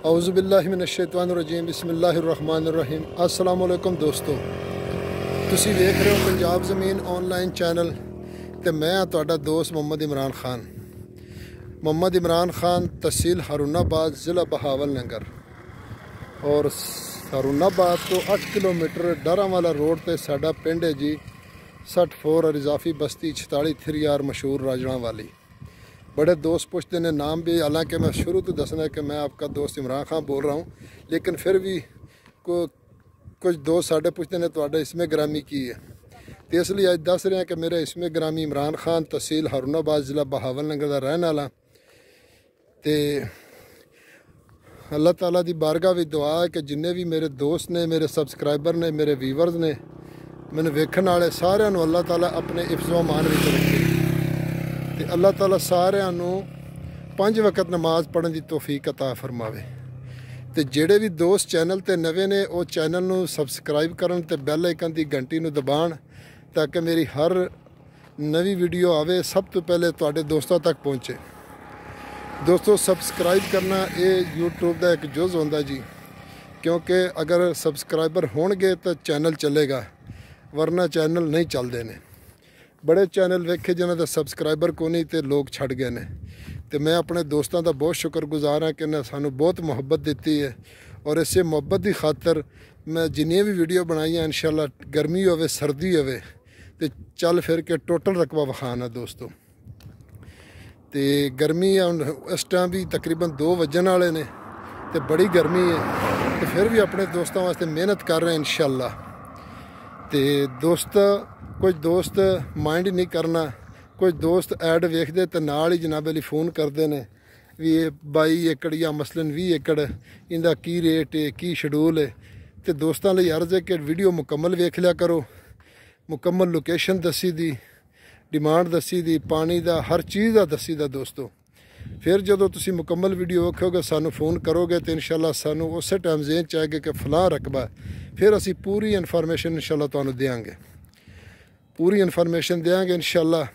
औज़ुबिल्लाहिमिनश्शैतानिर्रजीम बिस्मिल्लाहिर्रहमानिर्रहीम। अस्सलाम वालेकुम दोस्तों, तुसी देख रहे हो पंजाब ज़मीन ऑनलाइन चैनल ते मैं तुहाडा दोस्त मोहम्मद इमरान खान। मोहम्मद इमरान खान, तहसील हारूनाबाद, ज़िला बहावलनगर। और हारूनाबाद तो 8 किलोमीटर डारावाला रोड ते साडा पिंड है जी 64 और इजाफी बस्ती 46 थ्रियार मशहूर राजड़ा वाली। बड़े दोस्त पूछते हैं नाम भी, हालांकि मैं शुरू तो दसना है कि मैं आपका दोस्त इमरान खान बोल रहा हूँ, लेकिन फिर भी कुछ दोस्त साढ़े पूछते हैं तो इसमें ग्रामी की है, तो इसलिए अज दस रहे हैं कि मेरा इसमें ग्रामी इमरान खान, तहसील हारूनाबाद, ज़िला बहावलनगर का रहने वाला। तो अल्लाह ताला की बारगाह भी दुआ है कि जिन्ने भी मेरे दोस्त ने, मेरे सबसक्राइबर ने, मेरे व्यूवर्स ने, मैंने वेखण वाले सारिਆਂ ਨੂੰ अल्लाह ताला अपने हिफ्ज़ो अमान विच रखे ते अल्लाह ताला सारिਆਂ ਨੂੰ 5 वक्त नमाज पढ़न की तौफीक अता फरमावे। तो जेड़े भी दोस्त चैनल ते नवे ने वो चैनल नू सबसक्राइब करन ते बैल आइकन की घंटी नू दबाण, ताकि मेरी हर नवी वीडियो आवे सब तो पहले तुहाडे दोस्तों तक पहुँचे। दोस्तों, सबसक्राइब करना ये यूट्यूब का एक जुज़ होंदा जी, क्योंकि अगर सबसक्राइबर होणगे तो चैनल चलेगा, वरना चैनल नहीं चलते ने। बड़े चैनल वेखे जिन्हों के सबसक्राइबर को नहीं तो लोग छड़ गए ने। तो मैं अपने दोस्तों का बहुत शुक्रगुजार हाँ कि इन्हें सानू बहुत मुहब्बत दी है, और इसे मुहब्बत की खातर मैं जिन्नी भी वीडियो बनाई हैं इंशाअल्लाह, गर्मी होवे सर्दी होवे तो चल फिर के टोटल रकबा विखाना दोस्तों। तो गर्मी है हुण इस टाइम भी तकरीबन 2 वजन वाले ने, तो बड़ी गर्मी है, तो फिर भी अपने दोस्तों वास्ते मेहनत कर रहे हैं इंशाअल्लाह। तो दोस्त, कुछ दोस्त माइंड नहीं करना, कुछ दोस्त ऐड वेखते तो नाल ही जनाब अली फ़ोन करते हैं भी ये 22 एकड़ या मसलन 20 एकड़ इनका की रेट है, की शेड्यूल है। तो दोस्तों लिए अर्ज़ है कि वीडियो मुकम्मल वेख लिया करो, मुकम्मल लोकेशन दसी दी, डिमांड दसी दी, पानी का हर चीज़ का दसी दा दोस्तों। फिर जो तुसी मुकम्मल वीडियो वेखोगे, सानू फ़ोन करोगे तो इंशाअल्लाह सानू उस टाइम जेहन च आएगा कि फलां रकबा है, फिर असी पूरी इन्फॉर्मेशन इंशाअल्लाह तुहानू देंगे, पूरी इन्फॉर्मेशन देंगे इंशाअल्लाह।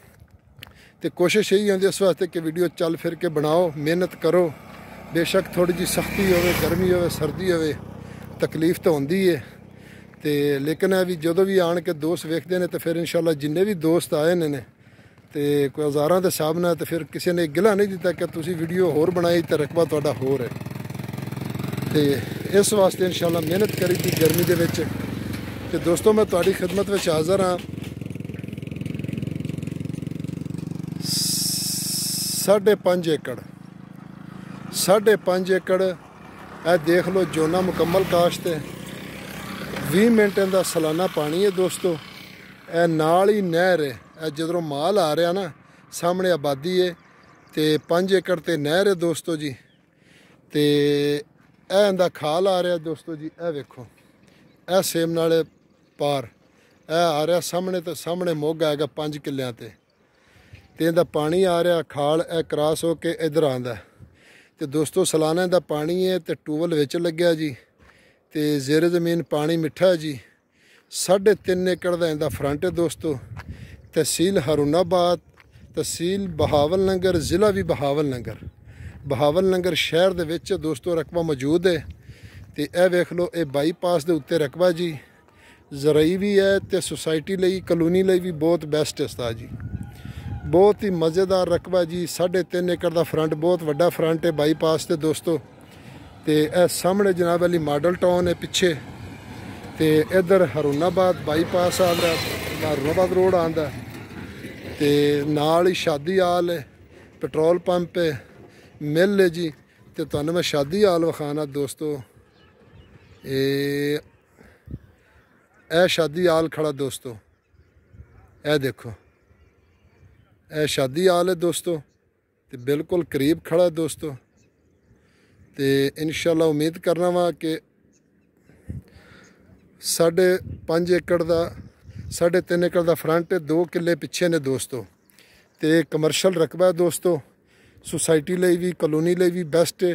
तो कोशिश यही होती इस वास्ते कि वीडियो चल फिर के बनाओ, मेहनत करो। बेशक थोड़ी जी सख्ती हो, गर्मी हो, सर्दी हो, तकलीफ तो होंदी है, तो लेकिन है भी जो भी आन के दोस्त वेखते हैं तो फिर इंशाअल्लाह जिन्ने भी दोस्त आए ने तो कोई हज़ारां के हिसाब नाल, तो फिर किसी ने गिला नहीं दिता कि तुसी वीडियो होर बनाई तो रकबा तुहाडा होर है। तो इस वास्ते इंशाअल्लाह मेहनत करी थी गर्मी के विच। तो दोस्तों, मैं तुहाडी खिदमत में हाज़र हाँ। 5.5 एकड़, 5.5 एकड़ ए देख लो, जोना मुकम्मल काश्त है। 20 मिनट का सालाना पानी है दोस्तों। ए नाल ही नहर है, जदों माल आ रहा ना सामने आबादी है, तो 5 एकड़ ते नहर है दोस्तों जी। तो इनका खाल आ रहा दोस्तों जी, ए वेखो, ए सेम नाले पार ए आ रहा सामने, तो सामने मोगा है 5 किल्लियां ते इनका पानी आ रहा, खाल ए क्रॉस हो के इधर आंदा। तो दोस्तों, सालाना का पानी है, तो ट्यूबल विच लग्या जी, तो जेरे ज़मीन पानी मिठा है जी। 3.5 एकड़ का इनका फ्रंट है दोस्तों। तहसील हारूनाबाद, तहसील बहावलनगर, ज़िला भी बहावलनगर, बहावलनगर शहर दे विच दोस्तों रकबा मौजूद है। तो यह वेख लो, ये बाईपास के उत्ते रकबा जी, ज़राई भी है, तो सोसाइटी लई, कलोनी लई भी बहुत बेस्ट है उस्ताद जी, बहुत ही मज़ेदार रकबा जी। 3.5 एकड़ का फ्रंट, बहुत वड्डा फ्रंट है बाईपास से दोस्तों। तो यह सामने जनाब अली मॉडल टाउन है पिछे, तो इधर हारूनाबाद बाईपास आंदा, हारूनाबाद रोड आंदा, तो नाल ही शादी हाल है, पेट्रोल पंप है, मिल है जी। तो तुहानू मैं शादी हाल विखाना दोस्तों। ए शादी हाल खड़ा दोस्तों, ए देखो, ए शादी हाल है दोस्तों, तो बिल्कुल करीब खड़ा है दोस्तों। तो इंशाअल्लाह उम्मीद करना वा कि 5.5 एकड़ का, 3.5 एकड़ का फ्रंट है, 2 किले पिछे ने दोस्तों। तो कमर्शल रकबा है दोस्तों, सोसाइटी लिए भी, कलोनी लिए भी बेस्ट है,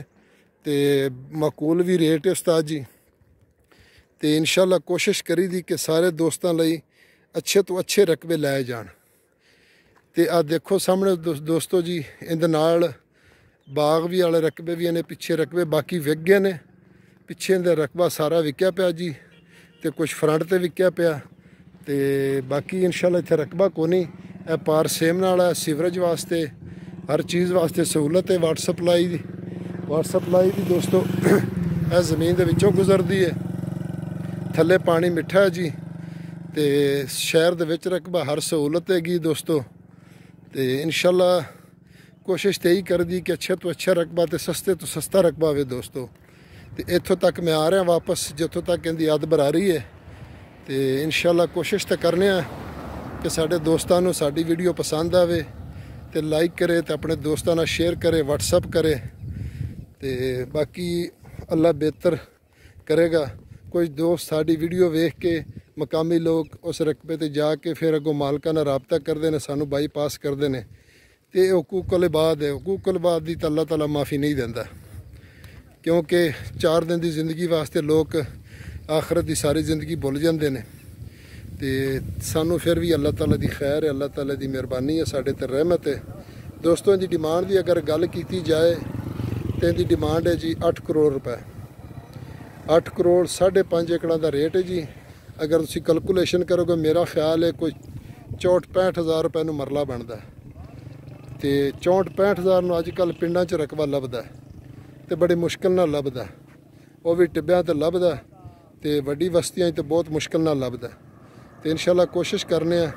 तो माकूल भी रेट है उस्ताद जी। तो इंशाअल्लाह कोशिश करी दी कि सारे दोस्तों लिए अच्छे तो अच्छे रकबे लाए जान। तो आ देखो सामने दोस्तों जी, इंदे नाल ਬਾਗ ਵੀ ਵਾਲੇ ਰਕਬੇ ਵੀ ਨੇ, ਪਿੱਛੇ ਰਕਬੇ ਬਾਕੀ ਵਿਕ ਗਏ ਨੇ। ਪਿੱਛੇ ਦਾ ਰਕਬਾ ਸਾਰਾ ਵਿਕਿਆ ਪਿਆ ਜੀ, ਤੇ ਕੁਝ ਫਰੰਟ ਤੇ ਵਿਕਿਆ ਪਿਆ, ਤੇ ਬਾਕੀ ਇਨਸ਼ਾਅੱਲਾ ਇੱਥੇ ਰਕਬਾ ਕੋਈ ਨਹੀਂ। ਇਹ ਪਾਰ ਸੇਮ ਨਾਲ ਹੈ, ਸੀਵਰੇਜ ਵਾਸਤੇ ਹਰ ਚੀਜ਼ ਵਾਸਤੇ ਸਹੂਲਤ ਹੈ। ਵਾਟਰ ਸਪਲਾਈ ਦੀ ਦੋਸਤੋ ਇਹ ਜ਼ਮੀਨ ਦੇ ਵਿੱਚੋਂ ਗੁਜ਼ਰਦੀ ਹੈ। ਥੱਲੇ ਪਾਣੀ ਮਿੱਠਾ ਹੈ ਜੀ, ਤੇ ਸ਼ਹਿਰ ਦੇ ਵਿੱਚ ਰਕਬਾ ਹਰ ਸਹੂਲਤ ਹੈਗੀ ਦੋਸਤੋ। ਤੇ ਇਨਸ਼ਾਅੱਲਾ ਕੋਸ਼ਿਸ਼ ਤੇ ਹੀ ਕਰਦੀ ਕਿ ਅੱਛੇ ਤੋਂ ਅੱਛਾ ਰਕਬਾ ਤੇ ਸਸਤੇ ਤੋਂ ਸਸਤਾ ਰਕਬਾ ਹੋਵੇ ਦੋਸਤੋ। ਤੇ ਇੱਥੋਂ ਤੱਕ ਮੈਂ ਆ ਰਿਹਾ ਵਾਪਸ, ਜਿੱਥੋਂ ਤੱਕ ਇਹਦੀ ਅੱਧ ਬਰਾਰੀ ਹੈ। ਤੇ ਇਨਸ਼ਾਅੱਲਾ ਕੋਸ਼ਿਸ਼ ਤਾਂ ਕਰਨੇ ਆ ਕਿ ਸਾਡੇ ਦੋਸਤਾਂ ਨੂੰ ਸਾਡੀ ਵੀਡੀਓ ਪਸੰਦ ਆਵੇ, ਤੇ ਲਾਈਕ ਕਰੇ, ਤੇ ਆਪਣੇ ਦੋਸਤਾਂ ਨਾਲ ਸ਼ੇਅਰ ਕਰੇ, WhatsApp ਕਰੇ। ਤੇ ਬਾਕੀ ਅੱਲਾ ਬਿਹਤਰ ਕਰੇਗਾ। ਕੁਝ ਦੋਸਤ ਸਾਡੀ ਵੀਡੀਓ ਵੇਖ ਕੇ ਮਕਾਮੀ ਲੋਕ ਉਸ ਰਕਬੇ ਤੇ ਜਾ ਕੇ ਫਿਰ ਅੱਗੋਂ ਮਾਲਕਾਂ ਨਾਲ ਰਾਬਤਾ ਕਰਦੇ ਨੇ, ਸਾਨੂੰ ਬਾਈਪਾਸ ਕਰਦੇ ਨੇ। ਤੇ ਹਕੂਕੁਲ ਇਬਾਦ ਹੈ, ਹਕੂਕੁਲ ਇਬਾਦ ਦੀ ਤਾਂ ਅੱਲਾਹ ਤਾਲਾ ਮਾਫੀ ਨਹੀਂ ਦਿੰਦਾ, ਕਿਉਂਕਿ 4 ਦਿਨ ਦੀ ਜ਼ਿੰਦਗੀ ਵਾਸਤੇ ਲੋਕ ਆਖਰਤ ਦੀ ਸਾਰੀ ਜ਼ਿੰਦਗੀ ਭੁੱਲ ਜਾਂਦੇ ਨੇ। ਤੇ ਸਾਨੂੰ ਫਿਰ ਵੀ ਅੱਲਾਹ ਤਾਲਾ ਦੀ ਖੈਰ ਹੈ, ਅੱਲਾਹ ਤਾਲਾ ਦੀ ਮਿਹਰਬਾਨੀ ਹੈ, ਸਾਡੇ ਤੇ ਰਹਿਮਤ ਹੈ ਦੋਸਤੋ। ਇਹਦੀ ਡਿਮਾਂਡ ਦੀ ਅਗਰ ਗੱਲ ਕੀਤੀ ਜਾਏ ਤੇ ਇਹਦੀ ਡਿਮਾਂਡ ਹੈ ਜੀ 8 ਕਰੋੜ ਰੁਪਏ। 8 ਕਰੋੜ 5.5 ਏਕੜਾਂ ਦਾ ਰੇਟ ਹੈ ਜੀ। ਅਗਰ ਤੁਸੀਂ ਕੈਲਕੂਲੇਸ਼ਨ ਕਰੋਗੇ, ਮੇਰਾ ਖਿਆਲ ਹੈ ਕੋਈ 64-65 ਹਜ਼ਾਰ ਰੁਪਏ ਨੂੰ ਮਰਲਾ ਬਣਦਾ। ਤੇ 64-65 ਹਜ਼ਾਰ ਨੂੰ ਅੱਜ ਕੱਲ੍ਹ ਪਿੰਡਾਂ 'ਚ ਰਕਬਾ ਲੱਭਦਾ, ਤੇ ਬੜੀ ਮੁਸ਼ਕਿਲ ਨਾਲ ਲੱਭਦਾ। ਉਹ ਵੀ ਟਿੱਬਿਆਂ ਤੇ ਲੱਭਦਾ, ਤੇ ਵੱਡੀ ਬਸਤੀਆਂ 'ਚ ਤਾਂ ਬਹੁਤ ਮੁਸ਼ਕਿਲ ਨਾਲ ਲੱਭਦਾ। ਤੇ ਇਨਸ਼ਾਅੱਲਾ ਕੋਸ਼ਿਸ਼ ਕਰਨੇ ਆ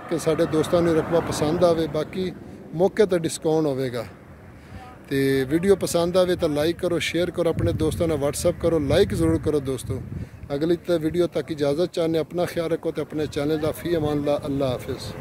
ਕਿ ਸਾਡੇ ਦੋਸਤਾਂ ਨੂੰ ਰਕਬਾ ਪਸੰਦ ਆਵੇ। ਬਾਕੀ ਮੌਕੇ ਤੇ ਡਿਸਕਾਊਂਟ ਹੋਵੇਗਾ। ਤੇ ਵੀਡੀਓ ਪਸੰਦ ਆਵੇ ਤਾਂ ਲਾਈਕ ਕਰੋ, ਸ਼ੇਅਰ ਕਰੋ, ਆਪਣੇ ਦੋਸਤਾਂ ਨਾਲ WhatsApp ਕਰੋ, ਲਾਈਕ ਜ਼ਰੂਰ ਕਰੋ ਦੋਸਤੋ। ਅਗਲੀ ਵੀਡੀਓ ਤੱਕ ਇਜਾਜ਼ਤ ਚਾਹੁੰਦੇ, ਆਪਣਾ ਖਿਆਲ ਰੱਖੋ, ਤੇ ਆਪਣੇ ਚੈਨਲ ਦਾ ਫੀ ਅਮਾਨ ਅੱਲਾ ਹਾਫਿਜ਼।